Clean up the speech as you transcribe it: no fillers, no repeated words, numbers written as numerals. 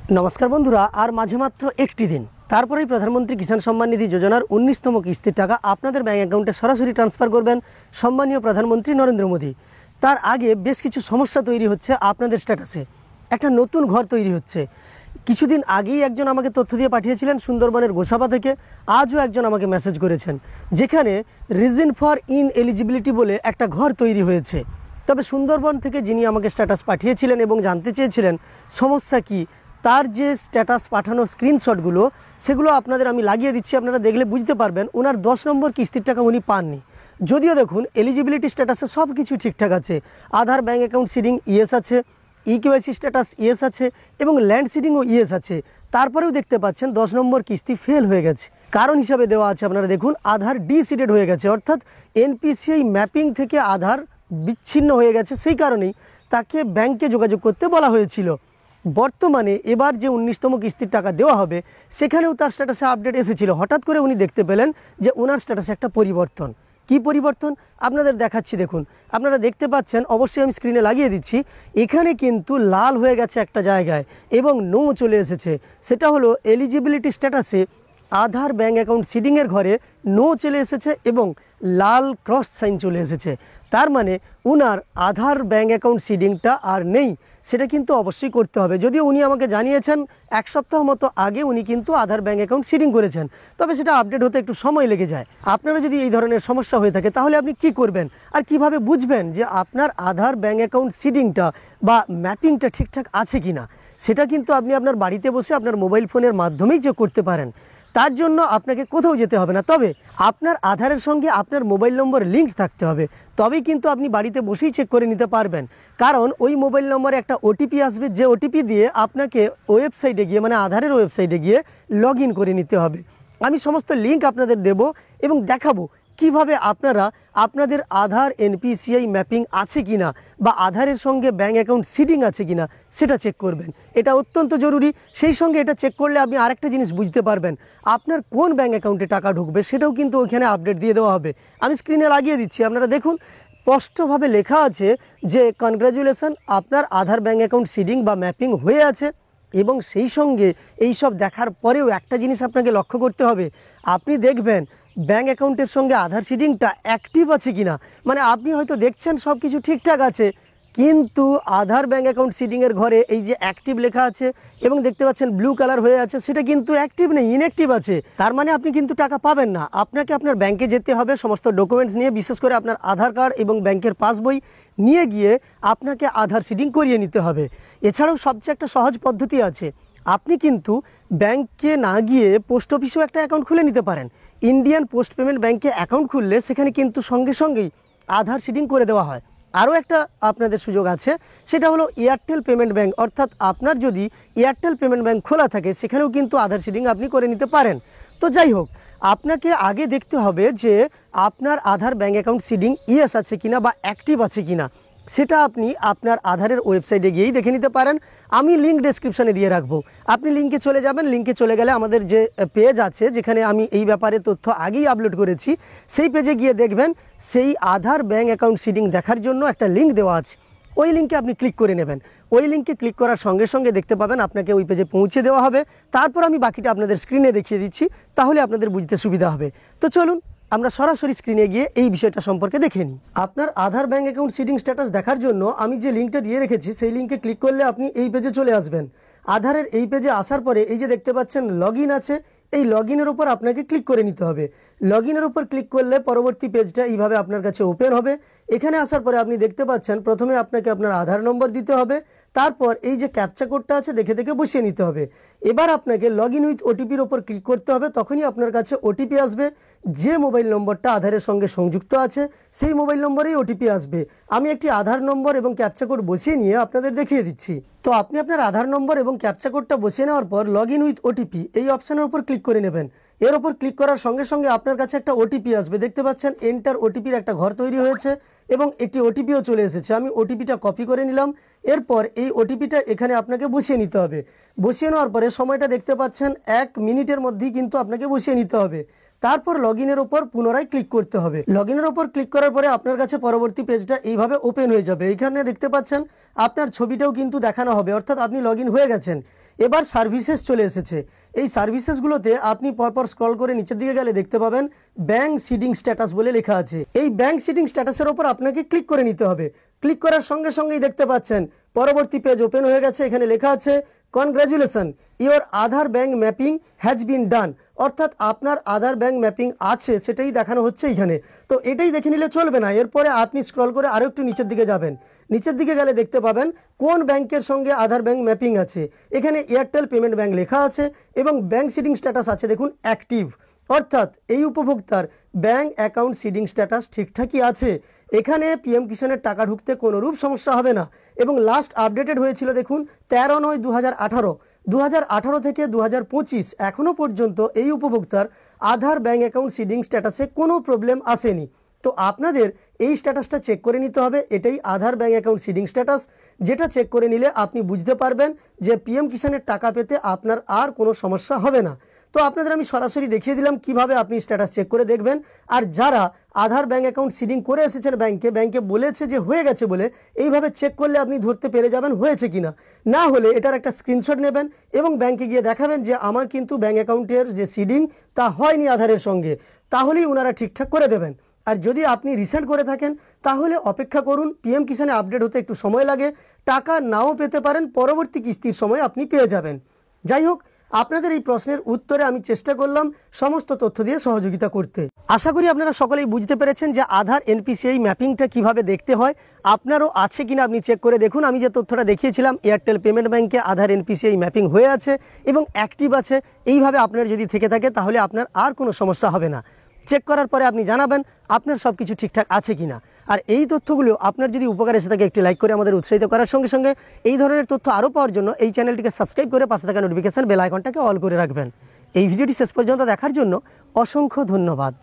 নমস্কার বন্ধুরা, আর মাঝে মাত্র একটি দিন তারপরেই প্রধানমন্ত্রী কিষাণ সম্মান নিধি যোজনার 19তম কিস্তির টাকা আপনাদের ব্যাঙ্ক অ্যাকাউন্টে সরাসরি ট্রান্সফার করবেন সম্মানীয় প্রধানমন্ত্রী নরেন্দ্র মোদী। তার আগে বেশ কিছু সমস্যা তৈরি হচ্ছে আপনাদের স্ট্যাটাসে। একটা নতুন ঘর তৈরি হচ্ছে। কিছুদিন আগেই একজন আমাকে তথ্য দিয়ে পাঠিয়েছিলেন সুন্দরবনের গোসাবা থেকে। আজও একজন আমাকে মেসেজ করেছেন, যেখানে রিজন ফর ইনএলিজিবিলিটি বলে একটা ঘর তৈরি হয়েছে। তবে সুন্দরবন থেকে যিনি আমাকে স্ট্যাটাস পাঠিয়েছিলেন এবং জানতে চেয়েছিলেন সমস্যা কি, তার যে স্ট্যাটাস পাঠানোর স্ক্রিনশটগুলো সেগুলো আপনাদের আমি লাগিয়ে দিচ্ছি। আপনারা দেখলে বুঝতে পারবেন ওনার 10 নম্বর কিস্তির টাকা উনি পাননি। যদিও দেখুন এলিজিবিলিটি স্ট্যাটাসে সব কিছু ঠিকঠাক আছে। আধার ব্যাঙ্ক অ্যাকাউন্ট সিডিং ইয়েস আছে, ইকেওয়াইসি স্ট্যাটাস ইয়েস আছে এবং ল্যান্ড সিডিংও ইয়েস আছে। তারপরেও দেখতে পাচ্ছেন 10 নম্বর কিস্তি ফেল হয়ে গেছে। কারণ হিসাবে দেওয়া আছে, আপনারা দেখুন, আধার ডিসিডেড হয়ে গেছে, অর্থাৎ এনপিসিআই ম্যাপিং থেকে আধার বিচ্ছিন্ন হয়ে গেছে। সেই কারণেই তাকে ব্যাংকে যোগাযোগ করতে বলা হয়েছিল। বর্তমানে এবার যে 19তম কিস্তির টাকা দেওয়া হবে সেখানেও তার স্ট্যাটাসে আপডেট এসেছিল। হঠাৎ করে উনি দেখতে পেলেন যে ওনার স্ট্যাটাসে একটা পরিবর্তন। কি পরিবর্তন আপনাদের দেখাচ্ছি, দেখুন। আপনারা দেখতে পাচ্ছেন, অবশ্যই আমি স্ক্রিনে লাগিয়ে দিচ্ছি। এখানে কিন্তু লাল হয়ে গেছে একটা জায়গায় এবং নো চলে এসেছে। সেটা হলো এলিজিবিলিটি স্ট্যাটাসে আধার ব্যাঙ্ক অ্যাকাউন্ট সিডিংয়ের ঘরে নো চলে এসেছে এবং লাল ক্রস সাইন চলে এসেছে। তার মানে উনার আধার ব্যাঙ্ক অ্যাকাউন্ট সিডিংটা আর নেই। সেটা কিন্তু অবশ্যই করতে হবে। যদিও উনি আমাকে জানিয়েছেন 1 সপ্তাহ মতো আগে উনি কিন্তু আধার ব্যাঙ্ক অ্যাকাউন্ট সিডিং করেছেন, তবে সেটা আপডেট হতে একটু সময় লেগে যায়। আপনারা যদি এই ধরনের সমস্যা হয়ে থাকে তাহলে আপনি কি করবেন আর কিভাবে বুঝবেন যে আপনার আধার ব্যাঙ্ক অ্যাকাউন্ট সিডিংটা বা ম্যাপিংটা ঠিকঠাক আছে কি না, সেটা কিন্তু আপনি আপনার বাড়িতে বসে আপনার মোবাইল ফোনের মাধ্যমেই চেক করতে পারেন। তার জন্য আপনাকে কোথাও যেতে হবে না, তবে আপনার আধারের সঙ্গে আপনার মোবাইল নম্বর লিঙ্ক থাকতে হবে। তবেই কিন্তু আপনি বাড়িতে বসেই চেক করে নিতে পারবেন। কারণ ওই মোবাইল নম্বরে একটা ওটিপি আসবে, যে ওটিপি দিয়ে আপনাকে ওয়েবসাইটে গিয়ে, মানে আধারের ওয়েবসাইটে গিয়ে লগ ইন করে নিতে হবে। আমি সমস্ত লিঙ্ক আপনাদের দেব এবং দেখাবো কিভাবে আপনারা আপনাদের আধার এনপিসিআই ম্যাপিং আছে কিনা বা আধারের সঙ্গে ব্যাঙ্ক অ্যাকাউন্ট সিডিং আছে কিনা সেটা চেক করবেন। এটা অত্যন্ত জরুরি। সেই সঙ্গে এটা চেক করলে আপনি আরেকটা জিনিস বুঝতে পারবেন, আপনার কোন ব্যাঙ্ক অ্যাকাউন্টে টাকা ঢুকবে সেটাও কিন্তু ওইখানে আপডেট দিয়ে দেওয়া হবে। আমি স্ক্রিনে লাগিয়ে দিচ্ছি, আপনারা দেখুন। স্পষ্টভাবে লেখা আছে যে কনগ্র্যাচুলেশন, আপনার আধার ব্যাঙ্ক অ্যাকাউন্ট সিডিং বা ম্যাপিং হয়ে আছে। এবং সেই সঙ্গে এই সব দেখার পরেও একটা জিনিস আপনাকে লক্ষ্য করতে হবে, আপনি দেখবেন ব্যাঙ্ক অ্যাকাউন্টের সঙ্গে আধার সিডিংটা অ্যাক্টিভ আছে কিনা। মানে আপনি হয়তো দেখছেন সব কিছু ঠিকঠাক আছে, কিন্তু আধার ব্যাঙ্ক অ্যাকাউন্ট সিডিংয়ের ঘরে এই যে অ্যাক্টিভ লেখা আছে এবং দেখতে পাচ্ছেন ব্লু কালার হয়ে আছে, সেটা কিন্তু অ্যাক্টিভ নেই, ইনঅ্যাক্টিভ আছে। তার মানে আপনি কিন্তু টাকা পাবেন না। আপনাকে আপনার ব্যাঙ্কে যেতে হবে, সমস্ত ডকুমেন্টস নিয়ে, বিশেষ করে আপনার আধার কার্ড এবং ব্যাংকের পাসবই নিয়ে গিয়ে আপনাকে আধার সিডিং করিয়ে নিতে হবে। এছাড়াও সবচেয়ে একটা সহজ পদ্ধতি আছে, আপনি কিন্তু ব্যাংকে না গিয়ে পোস্ট অফিসেও একটা অ্যাকাউন্ট খুলে নিতে পারেন। ইন্ডিয়ান পোস্ট পেমেন্ট ব্যাংকে অ্যাকাউন্ট খুললে সেখানে কিন্তু সঙ্গে সঙ্গেই আধার সিডিং করে দেওয়া হয়। আরও একটা আপনাদের সুযোগ আছে, সেটা হলো এয়ারটেল পেমেন্ট ব্যাংক, অর্থাৎ আপনার যদি এয়ারটেল পেমেন্ট ব্যাংক খোলা থাকে সেখানেও কিন্তু আধার সিডিং আপনি করে নিতে পারেন। তো যাই হোক, আপনাকে আগে দেখতে হবে যে আপনার আধার ব্যাঙ্ক অ্যাকাউন্ট সিডিং ইয়েস আছে কিনা বা অ্যাক্টিভ আছে কিনা। সেটা আপনি আপনার আধারের ওয়েবসাইটে গিয়েই দেখে নিতে পারেন। আমি লিঙ্ক ডেসক্রিপশানে দিয়ে রাখবো, আপনি লিঙ্কে চলে যাবেন। লিঙ্কে চলে গেলে আমাদের যে পেজ আছে, যেখানে আমি এই ব্যাপারে তথ্য আগেই আপলোড করেছি, সেই পেজে গিয়ে দেখবেন সেই আধার ব্যাঙ্ক অ্যাকাউন্ট সিডিং দেখার জন্য একটা লিঙ্ক দেওয়া আছে। ওই লিঙ্কে আপনি ক্লিক করে নেবেন। ওই লিঙ্কে ক্লিক করার সঙ্গে সঙ্গে দেখতে পাবেন আপনাকে ওই পেজে পৌঁছে দেওয়া হবে। তারপর আমি বাকিটা আপনাদের স্ক্রিনে দেখিয়ে দিচ্ছি, তাহলে আপনাদের বুঝতে সুবিধা হবে। তো চলুন আমরা সরাসরি স্ক্রিনে গিয়ে এই বিষয়টা সম্পর্কে দেখে নিই। আপনার আধার ব্যাঙ্ক অ্যাকাউন্ট সিডিং স্ট্যাটাস দেখার জন্য আমি যে লিঙ্কটা দিয়ে রেখেছি সেই লিঙ্কে ক্লিক করলে আপনি এই পেজে চলে আসবেন। আধারের এই পেজে আসার পরে এই যে দেখতে পাচ্ছেন লগ ইন আছে, এই লগ ইনের ওপর আপনাকে ক্লিক করে নিতে হবে। লগ ইনের ওপর ক্লিক করলে পরবর্তী পেজটা এইভাবে আপনার কাছে ওপেন হবে। এখানে আসার পরে আপনি দেখতে পাচ্ছেন প্রথমে আপনাকে আপনার আধার নম্বর দিতে হবে, তারপর এই যে ক্যাপচা কোডটা আছে দেখে দেখে বসিয়ে নিতে হবে। এবার আপনাকে লগ ইন উইথ ওটিপির ওপর ক্লিক করতে হবে, তখনই আপনার কাছে ওটিপি আসবে। যে মোবাইল নম্বরটা আধারের সঙ্গে সংযুক্ত আছে সেই মোবাইল নম্বরেই ওটিপি আসবে। আমি একটি আধার নম্বর এবং ক্যাপচা কোড বসিয়ে নিয়ে আপনাদের দেখিয়ে দিচ্ছি। তো আপনি আপনার আধার নম্বর এবং ক্যাপচা কোডটা বসিয়ে নেওয়ার পর লগ ইন উইথ ওটিপি এই অপশানের উপর ক্লিক করে নেবেন। এর ওপর ক্লিক করার সঙ্গে সঙ্গে আপনার কাছে একটা ওটিপি আসবে। দেখতে পাচ্ছেন এন্টার ওটিপির একটা ঘর তৈরি হয়েছে এবং একটি ওটিপিও চলে এসেছে। আমি ওটিপিটা কপি করে নিলাম। এরপর এই ওটিপিটা এখানে আপনাকে বসিয়ে নিতে হবে। বসিয়ে নেওয়ার পরে সময়টা দেখতে পাচ্ছেন 1 মিনিটের মধ্যেই কিন্তু আপনাকে বসিয়ে নিতে হবে। তারপর লগ ইনের ওপর পুনরায় ক্লিক করতে হবে। লগ ইনের ওপর ক্লিক করার পরে আপনার কাছে পরবর্তী পেজটা এইভাবে ওপেন হয়ে যাবে। এইখানে দেখতে পাচ্ছেন আপনার ছবিটাও কিন্তু দেখানো হবে, অর্থাৎ আপনি লগ ইন হয়ে গেছেন। এবার সার্ভিসেস চলে এসেছে। এই সার্ভিসেসগুলোতে আপনি পরপর স্ক্রল করে নিচের দিকে গেলে দেখতে পাবেন ব্যাংক সিডিং স্ট্যাটাস বলে লেখা আছে। এই ব্যাংক সিডিং স্ট্যাটাসের ওপর আপনাকে ক্লিক করে নিতে হবে। ক্লিক করার সঙ্গে সঙ্গেই দেখতে পাচ্ছেন পরবর্তী পেজ ওপেন হয়ে গেছে। এখানে লেখা আছে congratulation, your Aadhaar bank mapping has been done, অর্থাৎ আপনার আধার ব্যাংক ম্যাপিং আছে সেটাই দেখানো হচ্ছে এখানে। তো এটাই দেখে নিলে চলবে না, এরপরে আপনি স্ক্রল করে আরও একটু নিচের দিকে যাবেন। নিচের দিকে গেলে দেখতে পাবেন কোন ব্যাংকের সঙ্গে আধার ব্যাংক ম্যাপিং আছে। এখানে এয়ারটেল পেমেন্ট ব্যাংক লেখা আছে এবং ব্যাংক সিডিং স্ট্যাটাস আছে দেখুন অ্যাক্টিভ, অর্থাৎ এই উপভোক্তার ব্যাংক অ্যাকাউন্ট সিডিং স্ট্যাটাস ঠিকঠাকই আছে। এখানে পিএম কিষাণের টাকা ঢুকতে কোনোরূপ সমস্যা হবে না। এবং লাস্ট আপডেটেড হয়েছিল দেখুন 13/9/2018, 2018 থেকে 2025 এখনও পর্যন্ত এই উপভোক্তার আধার ব্যাংক অ্যাকাউন্ট সিডিং স্ট্যাটাসে কোনো প্রবলেম আসেনি। তো আপনাদের এই স্ট্যাটাসটা চেক করে নিতে হবে। এটাই আধার ব্যাংক অ্যাকাউন্ট সিডিং স্ট্যাটাস, যেটা চেক করে নিলে আপনি বুঝতে পারবেন যে পিএম কিষাণের টাকা পেতে আপনার আর কোনো সমস্যা হবে না। তো আপনাদের আমি সরাসরি দেখিয়ে দিলাম কিভাবে আপনি স্ট্যাটাস চেক করে দেখবেন। আর যারা আধার ব্যাংক অ্যাকাউন্ট সিডিং করে এসেছেন ব্যাংকে বলেছে যে হয়ে গেছে বলে, এইভাবে চেক করলে আপনি ধরতে পেরে যাবেন হয়েছে কিনা। না হলে এটার একটা স্ক্রিনশট নেবেন এবং ব্যাংকে গিয়ে দেখাবেন যে আমার কিন্তু ব্যাংক অ্যাকাউন্টের যে সিডিং তা হয়নি আধারের সঙ্গে, তাহলেই ওনারা ঠিকঠাক করে দেবেন। আর যদি আপনি রিসেন্ট করে থাকেন তাহলে অপেক্ষা করুন, পিএম কিষাণে আপডেট হতে একটু সময় লাগে, টাকা নাও পেতে পারেন, পরবর্তী কিস্তির সময় আপনি পেয়ে যাবেন। যাই হোক, আপনাদের এই প্রশ্নের উত্তরে আমি চেষ্টা করলাম সমস্ত তথ্য দিয়ে সহযোগিতা করতে। আশা করি আপনারা সকলেই বুঝতে পেরেছেন যে আধার এনপিসিআই ম্যাপিংটা কিভাবে দেখতে হয়। আপনারও আছে কিনা আপনি চেক করে দেখুন। আমি যে তথ্যটা দেখিয়েছিলাম এয়ারটেল পেমেন্ট ব্যাংকে আধার এনপিসিআই ম্যাপিং হয়ে আছে এবং অ্যাক্টিভ আছে। এইভাবে আপনার যদি থেকে থাকে তাহলে আপনার আর কোনো সমস্যা হবে না। চেক করার পরে আপনি জানাবেন আপনার সব কিছু ঠিকঠাক আছে কিনা। আর এই তথ্যগুলো আপনার যদি উপকার এসে থাকে একটি লাইক করে আমাদের উৎসাহিত করার সঙ্গে সঙ্গে এই ধরনের তথ্য আরও পাওয়ার জন্য এই চ্যানেলটিকে সাবস্ক্রাইব করে পাশে থাকা নোটিফিকেশন বেল আইকনটাকে অল করে রাখবেন। এই ভিডিওটি শেষ পর্যন্ত দেখার জন্য অসংখ্য ধন্যবাদ।